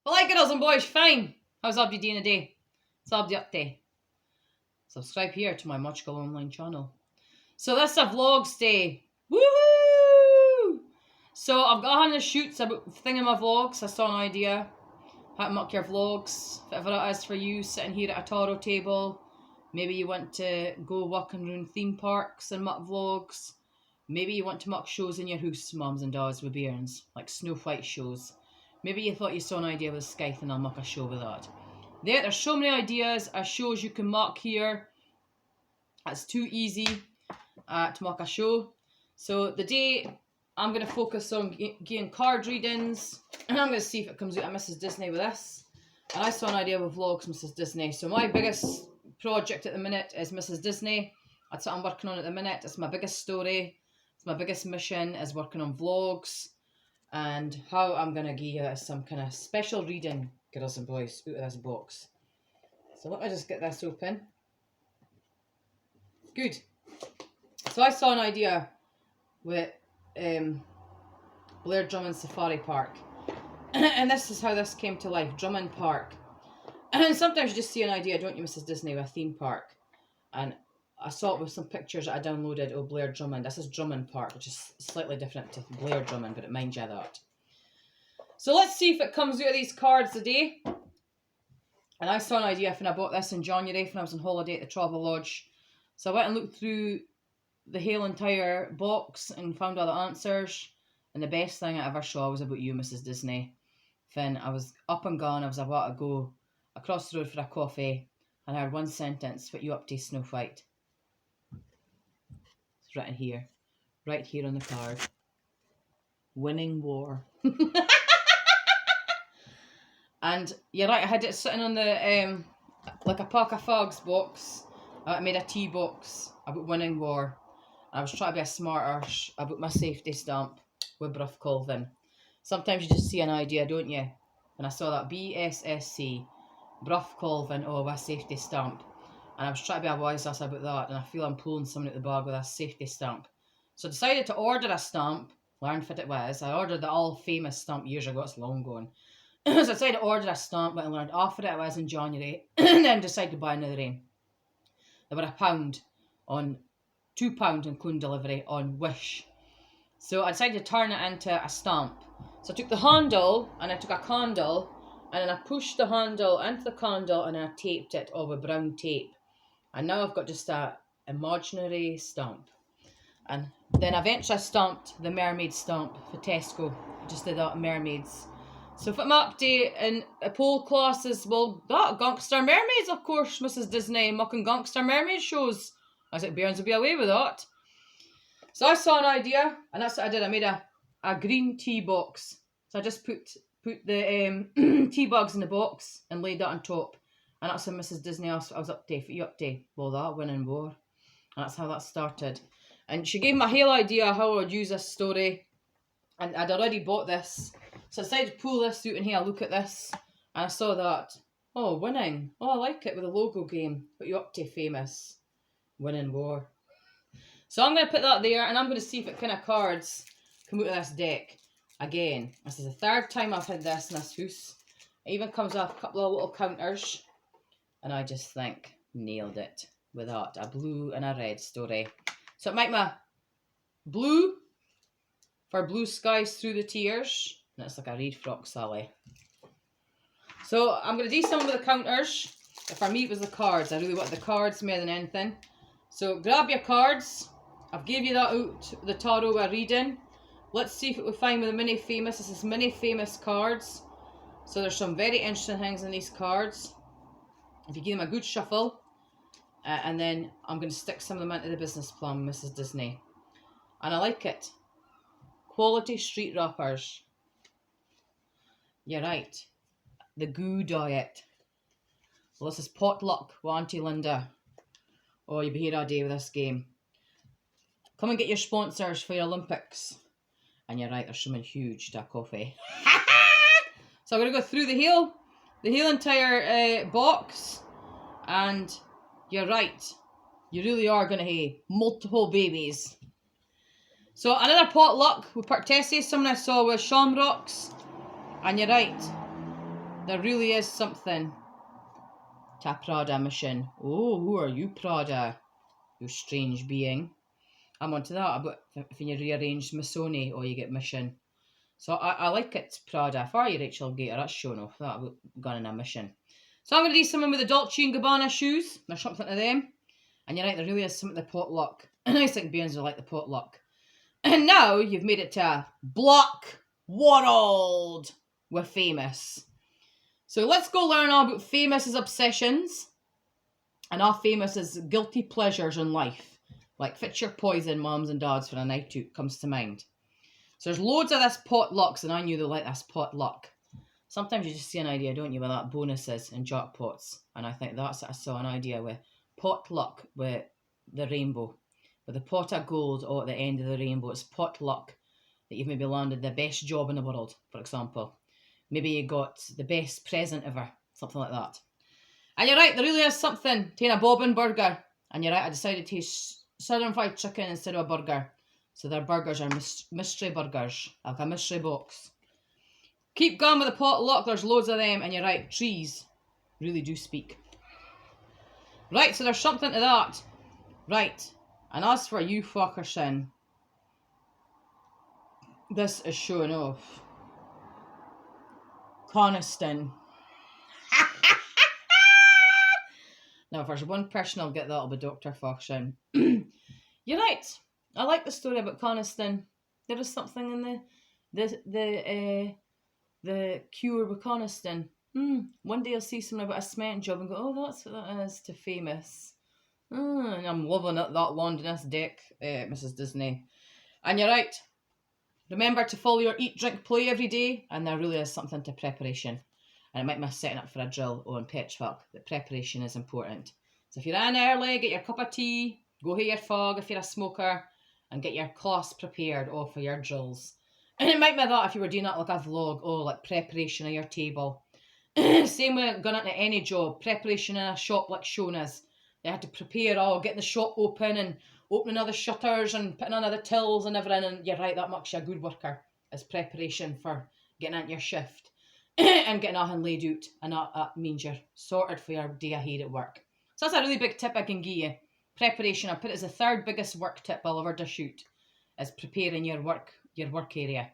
Well, like girls and boys, fine. How's everybody doing today? What's everybody up to? Subscribe here to my Muchkal Online channel. So this is a vlogs day. Woohoo! So I've got on the shoots about thing in my vlogs. I saw an idea how to muck your vlogs. Whatever it is for you, sitting here at a taro table. Maybe you want to go walking around theme parks and muck vlogs. Maybe you want to muck shows in your house, mums and dads, with bairns, like Snow White shows. Maybe you thought you saw an idea with Scythe and I'll muck a show with that. There's so many ideas of shows you can muck here. It's too easy to muck a show. So the day I'm going to focus on getting card readings, and I'm going to see if it comes out of Mrs. Disney with this. And I saw an idea with vlogs, Mrs. Disney. So my biggest project at the minute is Mrs. Disney. That's what I'm working on at the minute. It's my biggest story. It's my biggest mission is working on vlogs. And how I'm going to give you some kind of special reading, girls and boys, out of this box. So let me just get this open. Good. So I saw an idea with Blair Drummond Safari Park. And this is how this came to life, Drummond Park. And sometimes you just see an idea, don't you, Mrs. Disney, with a theme park. And I saw it with some pictures that I downloaded of Blair Drummond. This is Drummond Park, which is slightly different to Blair Drummond, but it mind you that. So let's see if it comes out of these cards today. And I saw an idea when I bought this in January when I was on holiday at the Travelodge. So I went and looked through the whole entire box and found all the answers. And the best thing I ever saw was about you, Mrs. Disney. When I was up and gone, I was about to go across the road for a coffee, and I heard one sentence, "What you up to, Snow White?" It's written here, right here on the card. Winning war. And you're right, I had it sitting on the, like a pack of fags box. I made a tea box about winning war. And I was trying to be a smart arse about my safety stamp with Bruff Colvin. Sometimes you just see an idea, don't you? And I saw that BSSC, Bruff Colvin, a safety stamp. And I was trying to be a wise ass about that, and I feel I'm pulling someone out the bag with a safety stamp. So I decided to order a stamp, learned what it was. I ordered the all famous stamp years ago, it's long gone. So I decided to order a stamp, but I learned off of it was in January, and then decided to buy another one. They were £1 on £2 including delivery on Wish. So I decided to turn it into a stamp. So I took the handle and I took a candle, and then I pushed the handle into the candle and I taped it all with brown tape. And now I've got just a imaginary stamp. And then eventually I stamped the mermaid stamp for Tesco. I just did that mermaids. So for my update in a poll class is, well, that Gangster Mermaids, of course, Mrs. Disney, mucking Gangster Mermaid shows. I was like, Bairns will be away with that. So I saw an idea, and that's what I did. I made a green tea box. So I just put the tea bags in the box and laid that on top. And that's how Mrs. Disney asked what I was up to. What you up to? Well, that winning war. And that's how that started. And she gave me a whole idea how I would use this story. And I'd already bought this. So I decided to pull this out and have a look at this. And I saw that. Oh, winning. Oh, I like it with a logo game. What you up to, famous? Winning war. So I'm going to put that there, and I'm going to see if it kind of cards come out of this deck. Again, this is the third time I've had this in this house. It even comes off a couple of little counters. And I just think, nailed it with that. A blue and a red story. So it might be a blue for blue skies through the tears. And it's like a Reed Frock Sally. So I'm going to do some with the counters. But for me it was the cards. I really wanted the cards more than anything. So grab your cards. I've gave you that out, the tarot we're reading. Let's see if we find with the mini famous. This is mini famous cards. So there's some very interesting things in these cards. If you give them a good shuffle. And then I'm going to stick some of them into the business plan, Mrs. Disney. And I like it. Quality street wrappers. You're right. The Goo Diet. Well, this is Potluck with Auntie Linda. Oh, you'll be here all day with this game. Come and get your sponsors for your Olympics. And you're right, there's something huge to a coffee. So I'm going to go through the whole entire box. And you're right. You really are going to have multiple babies. So another potluck with Pertessi. Someone I saw with Shamrocks. And you're right. there really is something to a Prada mission. Oh, who are you, Prada? You strange being. I'm onto that, but if you rearrange Missoni, or you get mission. So I like it, Prada. If I were you, Rachel Gator, that's showing off. That would gone in a mission. So I'm going to do something with the Dolce & Gabbana shoes. There's something to them. And you're right, there really is something to the potluck. And I think Beans will like the potluck. And now you've made it to Block World with Famous. So let's go learn all about Famous's obsessions and our Famous's guilty pleasures in life. Like Fitch Your Poison, mums and dads for a night out comes to mind. So there's loads of this potlucks, and I knew they like this potluck. Sometimes you just see an idea, don't you, with that bonuses and jackpots. And I think that's I saw an idea with potluck with the rainbow. With the pot of gold at the end of the rainbow. It's potluck that you've maybe landed the best job in the world, for example. Maybe you got the best present ever, something like that. And you're right, there really is something to a bobbin burger. And you're right, I decided to taste southern fried chicken instead of a burger. So their burgers are mystery burgers, like a mystery box. Keep going with the potluck, there's loads of them. And you're right, trees really do speak. Right, so there's something to that. Right, and as for you fuckerson, this is showing off. Coniston. Now, if there's one person I'll get, that'll be Dr. Fuckerson. You're right. I like the story about Coniston. There is something in the cure with Coniston. One day I'll see something about a cement job and go, oh, that's what that is to Famous. And I'm loving it, that Londonist deck, Mrs. Disney. And you're right. Remember to follow your eat, drink, play every day. And there really is something to preparation. And it might be setting up for a drill or in Petchfuck. That preparation is important. So if you're in early, get your cup of tea. Go to your fog if you're a smoker. And get your class prepared for your drills. And it might be that if you were doing that like a vlog. Like preparation of your table. Same way going into any job. Preparation in a shop like Shona's. They had to prepare getting the shop open and opening other shutters and putting on other tills and everything. And you're right, that makes you a good worker. It's preparation for getting into your shift and getting everything laid out. And that means you're sorted for your day ahead at work. So that's a really big tip I can give you. Preparation, I put it as the third biggest work tip I'll ever dish out, is preparing your work area.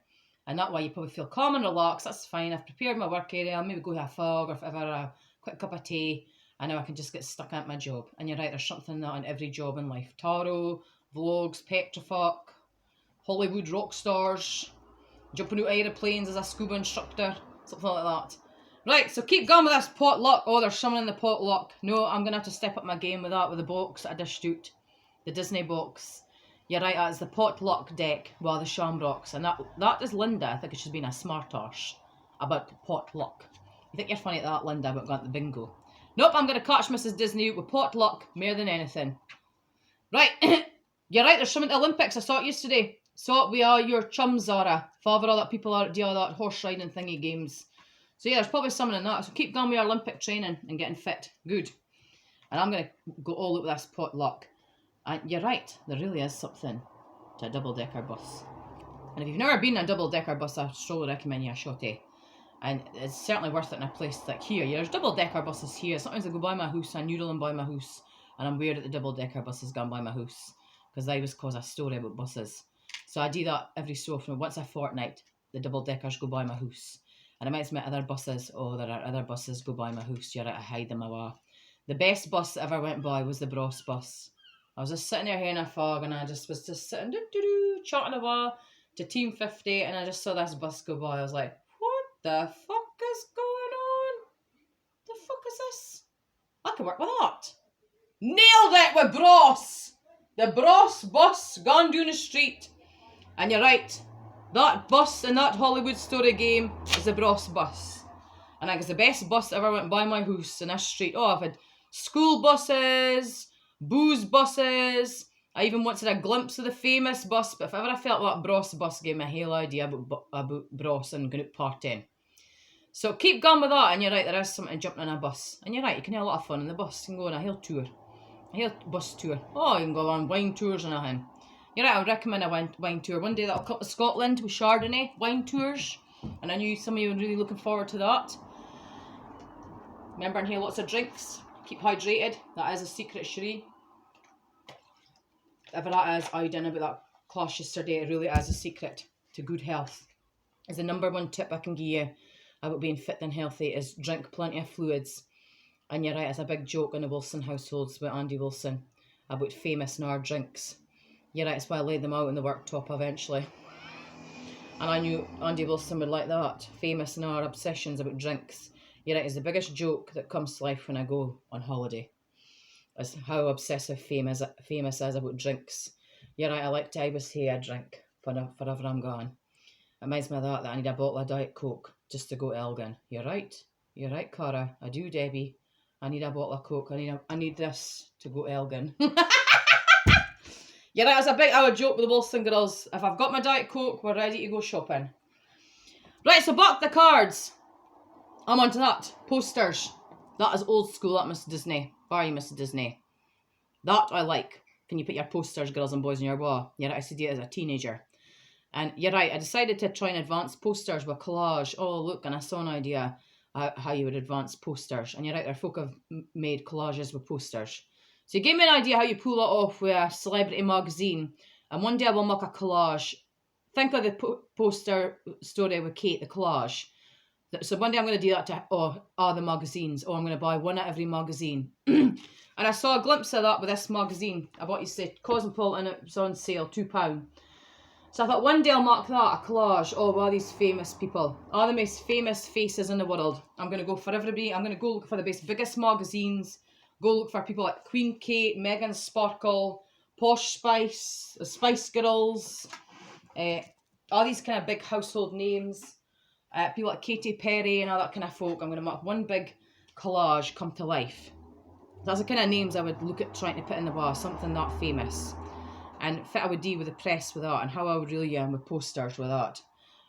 And that way you probably feel calm and relaxed. That's fine. I've prepared my work area. I'll maybe go to a fog or if ever a quick cup of tea. And now I can just get stuck at my job. And you're right, there's something that in every job in life. Tarot, vlogs, Petrifuck, Hollywood rock stars, jumping out aeroplanes as a scuba instructor, something like that. Right, so keep going with this potluck. Oh, there's someone in the potluck. No, I'm going to have to step up my game with that, with the box that I dished out. The Disney box. You're right, that's the potluck deck with the shamrocks. And that is Linda. I think she's been a smart arse about potluck. You think you're funny at that, Linda, about going to the bingo. Nope, I'm going to catch Mrs. Disney with potluck more than anything. Right, you're right, there's something at the Olympics. I saw it yesterday. Saw it with your chum Zara. Father, all that people do all that horse riding thingy games. So yeah, there's probably something in that. So keep going with your Olympic training and getting fit. Good. And I'm going to go all out with this potluck. And you're right, there really is something to a double-decker bus. And if you've never been in a double-decker bus, I strongly recommend you a shotty. And it's certainly worth it in a place like here. Yeah, there's double-decker buses here. Sometimes I go by my house, I noodle and by my house. And I'm weird that the double-decker buses gone by my house. Because they always cause a story about buses. So I do that every so often. Once a fortnight, the double-deckers go by my house. And I might admit other buses. Oh, there are other buses go by my house. You're right, I hide them away. The best bus that ever went by was the Bros bus. I was just sitting there here in a fog and I was just sitting, chatting away to Team 50. And I just saw this bus go by. I was like, what the fuck is going on? The fuck is this? I can work with that. Nailed it with Bros. The Bros bus gone down the street. And you're right. That bus in that Hollywood story game is the Bros bus. And I think it's the best bus that ever went by my house in this street. Oh, I've had school buses, booze buses. I even once had a glimpse of the Famous bus. But if ever I felt that Bros bus gave me a whole idea about Bros and going out partying. So keep going with that. And you're right, there is something jumping on a bus. And you're right, you can have a lot of fun in the bus. You can go on a whole tour. A whole bus tour. Oh, you can go on wine tours and everything. You're right, I would recommend a wine tour. One day that'll come to Scotland with Chardonnay wine tours. And I knew some of you were really looking forward to that. Remember, inhale lots of drinks. Keep hydrated. That is a secret, Cherie. Whatever that is, I didn't about that class yesterday. It really is a secret to good health. Is the number one tip I can give you about being fit and healthy is drink plenty of fluids. And you're right, it's a big joke in the Wilson households with Andy Wilson about famous NAR drinks. You're right, it's why I laid them out on the worktop eventually. And I knew Andy Wilson would like that. Famous NAR obsessions about drinks. You're right, it's the biggest joke that comes to life when I go on holiday. Is how obsessive famous is about drinks. You're right, I always say I drink forever I'm gone. It reminds me of that I need a bottle of Diet Coke just to go to Elgin. You're right, Cara. I do, Debbie. I need a bottle of Coke. I need this to go to Elgin. You're right, it's a big hour joke with the Wilson girls. If I've got my Diet Coke, we're ready to go shopping. Right, so back the cards. I'm onto that. Posters. That is old school, that Mr. Disney. Why are you, Mr. Disney? That I like. Can you put your posters, girls and boys, in your wall? You're right, I said it as a teenager. And you're right, I decided to try and advance posters with collage. Oh, look, and I saw an idea how you would advance posters. And you're right, there folk have made collages with posters. So you gave me an idea how you pull it off with a celebrity magazine. And one day I will make a collage. Think of the poster story with Kate, the collage. So one day I'm going to do that to the magazines. I'm going to buy one at every magazine. And I saw a glimpse of that with this magazine. I bought you say Cosmopolitan, it was on sale, £2. So I thought one day I'll mark that, a collage. All these famous people. All the most famous faces in the world. I'm going to go for everybody. I'm going to go look for the biggest magazines. Go look for people like Queen Kate, Meghan Sparkle, Posh Spice, the Spice Girls. All these kind of big household names. People like Katy Perry and all that kind of folk. I'm going to mark one big collage come to life. That's the kind of names I would look at trying to put in the bar, something that famous. And fit I would do with the press with that, and how I would really with posters with that.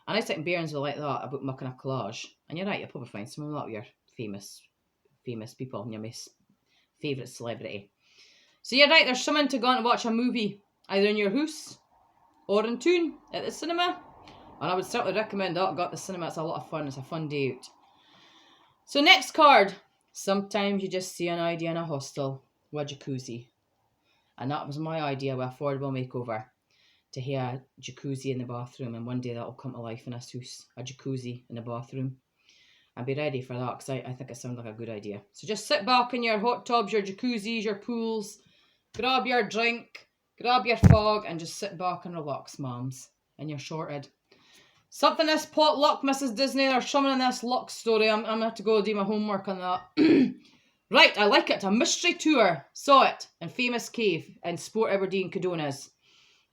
And I think Bairns will like that about making a collage. And you're right, you'll probably find some of that with your famous people and your most favourite celebrity. So you're right, there's someone to go and watch a movie, either in your house or in tune at the cinema. And I would certainly recommend that. Go to the cinema, it's a lot of fun. It's a fun day out. So next card. Sometimes you just see an idea in a hostel with a jacuzzi. And that was my idea with Affordable Makeover. To have a jacuzzi in the bathroom. And one day that will come to life in this house. A jacuzzi in the bathroom. And be ready for that because I think it sounds like a good idea. So just sit back in your hot tubs, your jacuzzis, your pools. Grab your drink. Grab your fog. And just sit back and relax, moms. And you're sorted. Something this potluck, Mrs. Disney. There's something in this luck story. I'm going to have to go do my homework on that. Right, I like it. A mystery tour. Saw it in Famous Cave in Sport Aberdeen, Cadonas.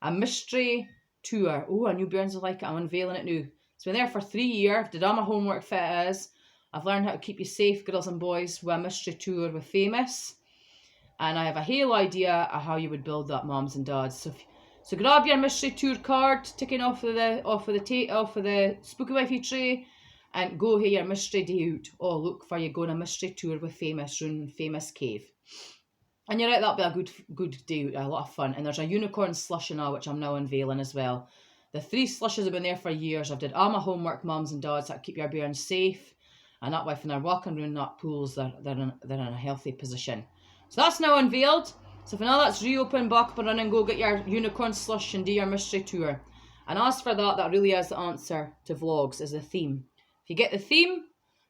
A mystery tour. Oh, I knew Burns would like it. I'm unveiling it now. It's been there for 3 years. Did all my homework fit as. I've learned how to keep you safe, girls and boys, with a mystery tour with Famous. And I have a whole idea of how you would build that, moms and dads. So grab your mystery tour card, ticking off of the Spooky Wifey tray, and go here your mystery day out. Oh, look for you going on a mystery tour with Famous round Famous Cave. And you're right, that'll be a good day out, a lot of fun. And there's a unicorn slushie now, which I'm now unveiling as well. The 3 slushes have been there for years. I've did all my homework, mums and dads, that keep your bairns safe. And that way, when they're walking around that pools, they're in a healthy position. So that's now unveiled. So for now that's reopened, back up and running, go get your unicorn slush and do your mystery tour. And as for that really is the answer to vlogs, is the theme. If you get the theme,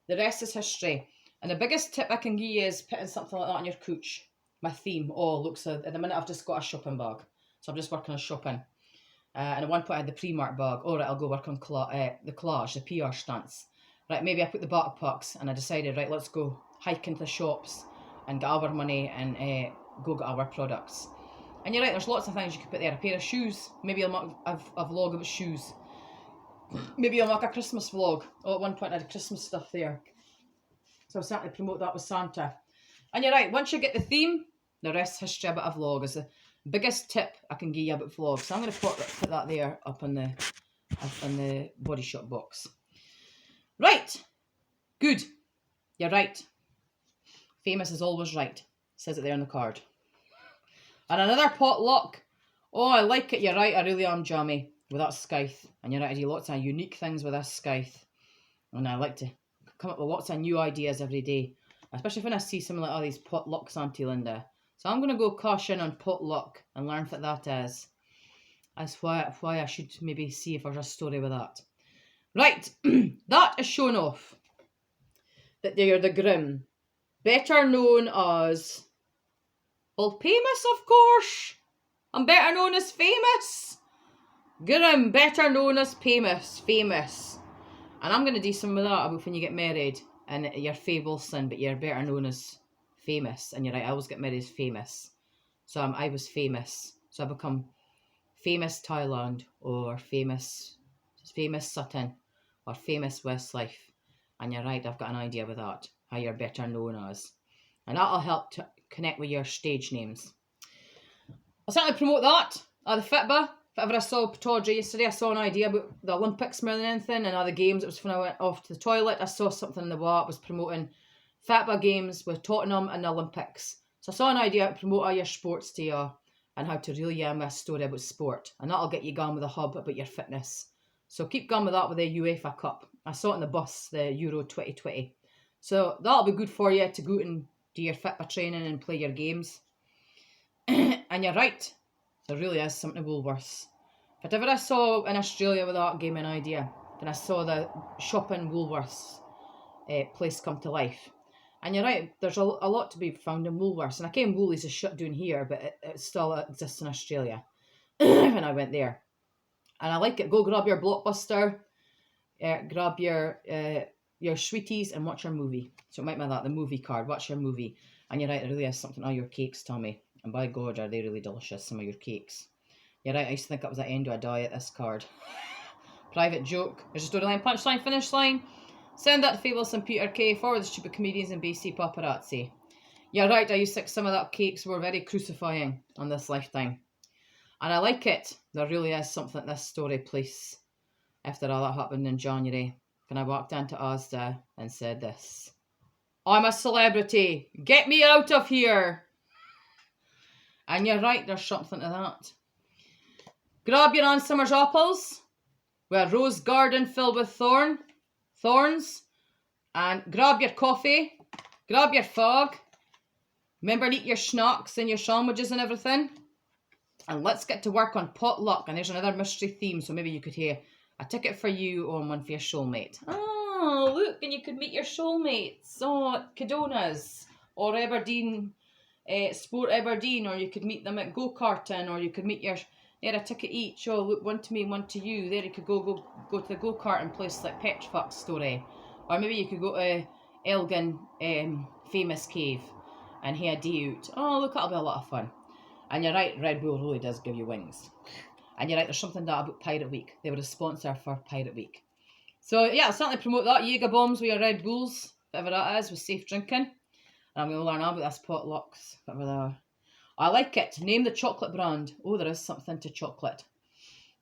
the rest is history. And the biggest tip I can give you is putting something like that on your couch. My theme. Oh, look, so at the minute I've just got a shopping bag. So I'm just working on shopping. And at one point I had the Primark bag. All right, I'll go work on the collage, the PR stance. Right, maybe I put the backpacks and I decided, right, let's go hike into the shops and get our money and go get our products. And you're right, there's lots of things you could put there. A pair of shoes. Maybe I'll make a vlog about shoes. Maybe I'll make a Christmas vlog. Oh, at one point I had Christmas stuff there. So I'll certainly promote that with Santa. And you're right, once you get the theme, the rest history about a vlog is the biggest tip I can give you about vlogs. So I'm going to put that there up in the Body Shop box. Right. Good. You're right. Famous is always right. Says it there on the card. And another potluck. Oh, I like it. You're right. I really am jammy with that scythe. And you're right. I do lots of unique things with this scythe. And I like to come up with lots of new ideas every day especially when I see some like all these potlucks, Auntie Linda. So I'm going to go caution on potluck and learn what that is. That's why I should maybe see if there's a story with that. Right, that is shown off that they are the Grimm, better known as, well, famous, of course. I'm better known as famous. Grimm, better known as famous. And I'm going to do some of that about when you get married and you're Faye Wilson, but you're better known as famous. And you're right, I always get married as famous. So I was famous. So I become famous Thailand or famous Sutton or famous Westlife. And you're right, I've got an idea with that, how you're better known as. And that'll help to connect with your stage names. I'll certainly promote that. The Fitba. If ever I saw Tawdry yesterday, I saw an idea about the Olympics more than anything and other games. It was when I went off to the toilet. I saw something in the wall. It was promoting Fitba games with Tottenham and the Olympics. So I saw an idea to promote all your sports to you and how to really a story about sport. And that'll get you going with a hub about your fitness. So keep going with that with the UEFA Cup. I saw it in the bus, the Euro 2020. So that'll be good for you to go out and do your Fitba training and play your games. And you're right. There really is something to Woolworths. Whatever I saw in Australia with that gave me an idea. Then I saw the shopping Woolworths place come to life. And you're right, there's a lot to be found in Woolworths. And I came Woolies is shut down here, but it still exists in Australia when I went there. And I like it. Go grab your Blockbuster, grab your sweeties and watch your movie. So it might be that, the movie card, watch your movie. And you're right, there really is something on your cakes, Tommy. And by God, are they really delicious, some of your cakes. You're right, I used to think it was the end of a diet, this card. Private joke. There's a storyline, punchline, finish line. Send that to Faye Wilson, Peter Kay, for the stupid comedians and BC paparazzi. You're right, I used to think some of that cakes were very crucifying on this lifetime. And I like it. There really is something at this story place after all that happened in January. When I walked into Asda and said this. I'm a celebrity. Get me out of here. And you're right, there's something to that. Grab your Aunt Summer's apples with a rose garden filled with thorns. And grab your coffee. Grab your fog. Remember to eat your snacks and your sandwiches and everything. And let's get to work on potluck. And there's another mystery theme, so maybe you could hear a ticket for you or one for your soulmate. Oh, look, and you could meet your soulmates. Oh, at Cadona's or Aberdeen, Sport Aberdeen, or you could meet them at go-karting, or you could meet your, they had a ticket each. Oh, look, one to me, one to you. There you could go to the go-karting place like Petrifax Story. Or maybe you could go to Elgin Famous Cave and hear a day out. Oh, look, that'll be a lot of fun. And you're right, Red Bull really does give you wings. And you're right, there's something that about Pirate Week. They were a sponsor for Pirate Week. So yeah, I'll certainly promote that. Jaeger bombs with your Red Bulls, whatever that is, with safe drinking. And I'm going to learn all about this potlucks, whatever they are. I like it. Name the chocolate brand. Oh, there is something to chocolate.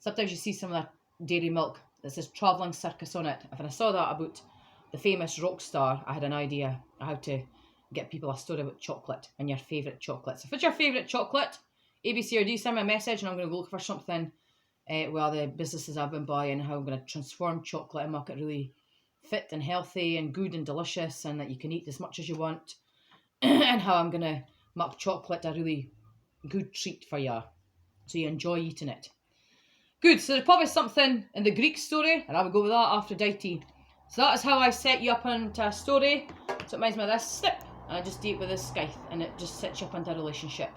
Sometimes you see some of that dairy milk that says Travelling Circus on it. If I saw that about the famous rock star, I had an idea of how to get people a story about chocolate and your favourite chocolates. If it's your favourite chocolate, ABC or D, send me a message and I'm going to go look for something well, the businesses I've been buying, how I'm going to transform chocolate and make it really fit and healthy and good and delicious and that you can eat as much as you want. And how I'm going to make chocolate a really good treat for you so you enjoy eating it. Good, so there's probably something in the Greek story and I will go with that after Aphrodite. So that is how I set you up into a story. So it reminds me of this snip. And I just do it with this scythe and it just sets you up into a relationship.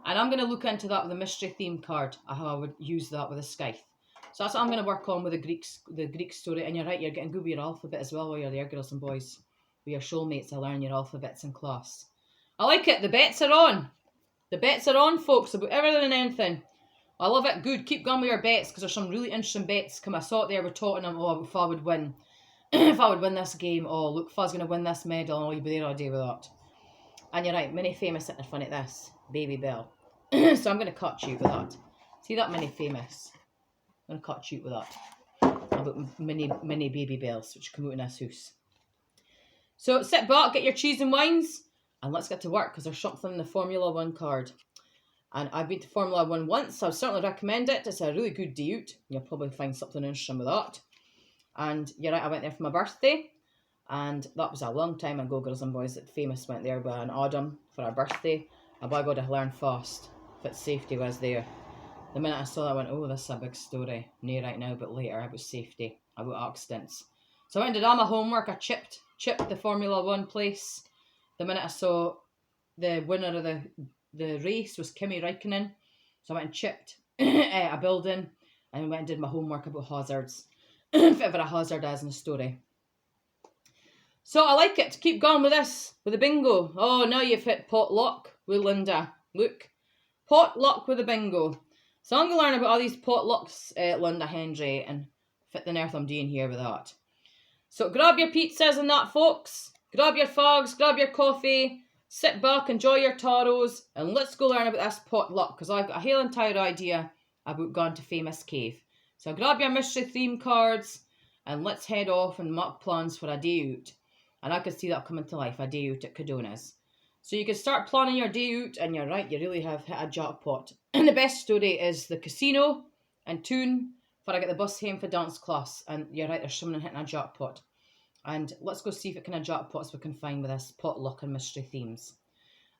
And I'm going to look into that with a mystery theme card, how I would use that with a scythe. So that's what I'm going to work on with the Greek story. And you're right, you're getting good with your alphabet as well while you're there, girls and boys. With your soulmates, I learn your alphabets in class. I like it. The bets are on. The bets are on, folks, about everything and anything. I love it. Good. Keep going with your bets because there's some really interesting bets. I saw it there with Tottenham. Oh, if I would win. If I would win this game. Oh, look, if I was going to win this medal. Oh, you'd be there all day with that. And you're right. Many famous sitting in front of this. Baby Bell. So I'm going to cut you with that. See that many famous? I'm going to cut you with that. About many baby bells which come out in this house. So sit back, get your cheese and wines, and let's get to work because there's something in the Formula 1 card. And I've been to Formula 1 once, so I certainly recommend it. It's a really good day out. You'll probably find something interesting with that. And you're right, I went there for my birthday. And that was a long time ago, girls and boys, that Famous went there with an Autumn for our birthday. And by God, I learned fast that safety was there. The minute I saw that, I went, oh, this is a big story. No right now, but later, about safety, about accidents. So I went and did all my homework. I chipped the Formula 1 place. The minute I saw the winner of the race was Kimi Räikkönen. So I went and chipped a building and went and did my homework about hazards. If ever a hazard is in a story. So I like it. Keep going with this, with the bingo. Oh, now you've hit potluck with Linda. Look, potluck with the bingo. So I'm going to learn about all these potlucks, Linda Hendry, and fit the earth I'm doing here with that. So grab your pizzas and that, folks. Grab your fogs, grab your coffee, sit back, enjoy your taros, and let's go learn about this potluck, because I've got a whole entire idea about going to Famous Cave. So grab your mystery theme cards, and let's head off and make plans for a day out. And I could see that coming to life, a day out at Cadona's. So you can start planning your day out, and you're right, you really have hit a jackpot. And the best story is the casino and Toon, for I get the bus home for dance class. And you're right, there's someone hitting a jackpot. And let's go see what kind of jackpots we can find with this potluck and mystery themes.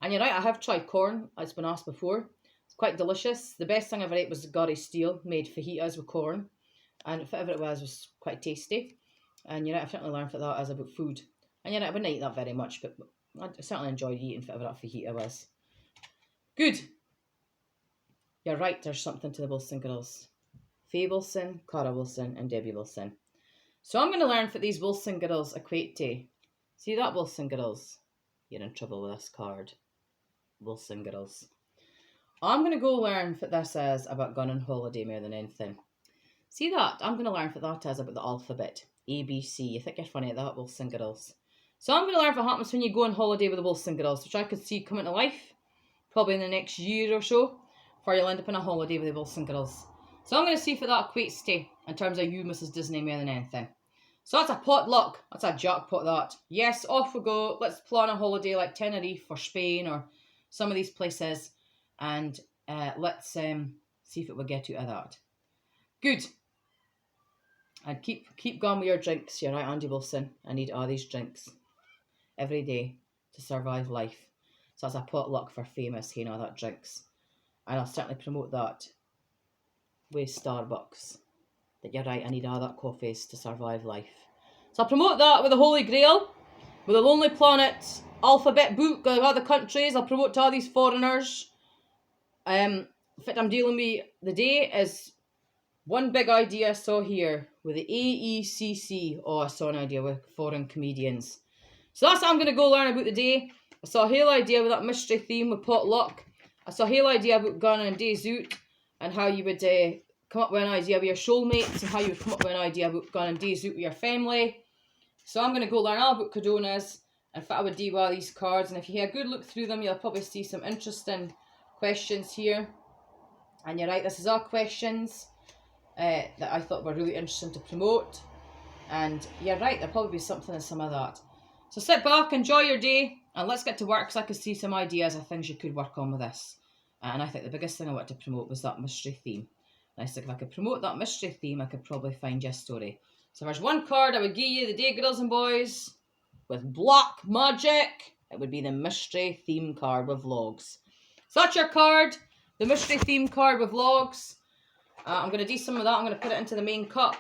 And you're right, I have tried corn, as been asked before. It's quite delicious. The best thing I ever ate was the Gary Steele made fajitas with corn. And whatever it was quite tasty. And you're right, I've certainly learned that that is about food. And you're right, I wouldn't eat that very much, but I certainly enjoyed eating whatever that fajita was. Good. You're right, there's something to the Wilson girls. Faye Wilson, Cara Wilson, and Debbie Wilson. So I'm going to learn what these Wilson girls equate to. See that, Wilson girls? You're in trouble with this card. Wilson girls. I'm going to go learn what this is about going on holiday more than anything. See that? I'm going to learn what that is about the alphabet. A, B, C. You think you're funny at that, Wilson girls? So I'm going to learn what happens when you go on holiday with the Wilson girls, which I could see coming to life, probably in the next year or so, before you'll end up on a holiday with the Wilson girls. So I'm going to see what that equates to in terms of you, Mrs. Disney, more than anything. So that's a potluck. That's a jackpot, that. Yes, off we go. Let's plan a holiday like Tenerife or Spain or some of these places. And let's see if we get out of that. Good. And keep going with your drinks. You're right, Andy Wilson. I need all these drinks every day to survive life. So that's a potluck for Famous, you know, that drinks. And I'll certainly promote that with Starbucks. That you're right, I need all that coffees to survive life. So I'll promote that with the Holy Grail, with the Lonely Planet alphabet book of other countries. I'll promote to all these foreigners. What I'm dealing with the day is one big idea I saw here with the AECC. Oh, I saw an idea with foreign comedians. So that's what I'm going to go learn about today. I saw a whole idea with that mystery theme with potluck. I saw a whole idea about going on days out and how you would come up with an idea with your soulmates and how you would come up with an idea about going on days out with your family. So I'm going to go learn all about Cadona's and what I would do with all these cards. And if you have a good look through them, you'll probably see some interesting questions here. And you're right, this is all questions that I thought were really interesting to promote. And you're right, there'll probably be something in some of that. So sit back, enjoy your day, and let's get to work, because I could see some ideas of things you could work on with this. And I think the biggest thing I wanted to promote was that mystery theme. And I said if I could promote that mystery theme, I could probably find you a story. So there's one card I would give you the day, girls and boys, with black magic. It would be the mystery theme card with vlogs. So that's your card, the mystery theme card with vlogs. I'm going to do some of that. I'm going to put it into the main cup.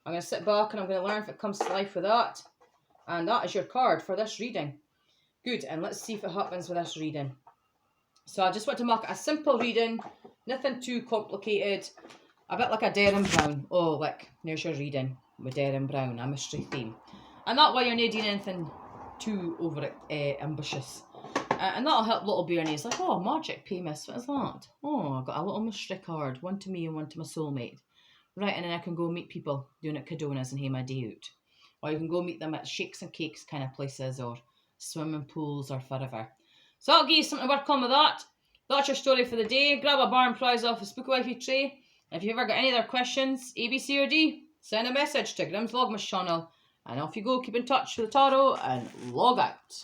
I'm going to sit back and I'm going to learn if it comes to life with that. And that is your card for this reading. Good, and let's see if it happens with this reading. So I just want to mark it a simple reading, nothing too complicated, a bit like a Derren Brown. Oh, look, there's your reading with Derren Brown, a mystery theme. And that way you're not doing anything too over ambitious. And that'll help little Bernie's like, oh, magic PMS, what is that? Oh, I've got a little mystery card, one to me and one to my soulmate. Right, and then I can go meet people doing it at Cadona's and have my day out. Or you can go meet them at shakes and cakes kind of places or swimming pools or wherever. So I'll give you something to work on with that. That's your story for the day. Grab a bar and prize off a Spooky Wifey tray. And if you've ever got any other questions, A, B, C or D, send a message to Grimm's Vlogmas channel. And off you go, keep in touch with the tarot and log out.